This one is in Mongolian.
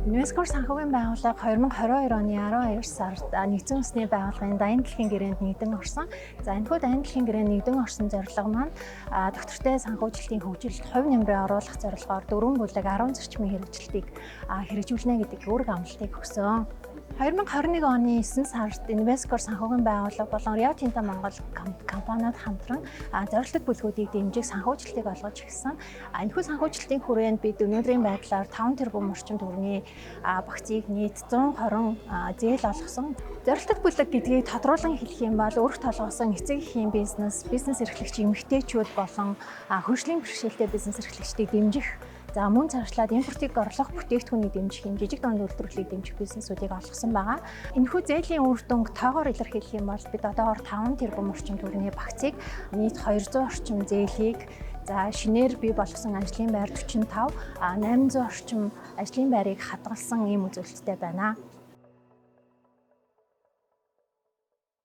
ЮНЕСКО-р санхүүгийн байгууллага 2022 оны 12 сард нэгдсэн үндэсний байгууллагын Дайны дэлхийн гэрээнд нэгдэн орсон. За энэхүү Дайны дэлхийн гэрээнд нэгдэн орсон зорилго маань доктортой санхүүжилтийн хөгжилд хувь нэмрээ оруулах зорилгоор 4 бүлэг 10 зорчмын хэрэгжилтийг хэрэгжүүлнэ гэдэг үүрэг амлалтыг өгсөн. 2021 оны 9 сард ЮНЕСКО-р санхүүгийн байгууллага болон Rio Tinto Монгол компаниуд хамтран зорилттой бүлгүүдийг дэмжих санхүүжилтийг олгож эхэлсэн. Энэхүү санхүүжилтийн хүрээнд бид өнөөдрийн байдлаар 5 тэрбум орчим төгрөгийн багцыг нийт 120 зээл олгосон. Зорилттой бүлэг гэдгийг тодруулан хэлэх юм бол өрх толгоосон эцэг эхийн бизнес эрхлэгч эмэгтэйчүүд болон хөгжлийн бэрхшээлтэй бизнес эрхлэгчдийг дэмжих, за мөн цаашлаад импортыг орлох бүтээгдэхүүнийг дэмжих юм жижиг дунд үйлдвэрлэлийг дэмжих бизнесүүдийг олгосон байгаа. Энэхүү зээлийн үр дүнг тоогоор илэрхийлэх юм бол бид одоогоор 5 тэрбум орчим төгрөгийн багцыг нийт 200 орчим зээлийг, за шинээр бий болгосон ажлын байр 45, 800 орчим ажлын байрыг хадгалсан ийм үзүүлэлттэй байна.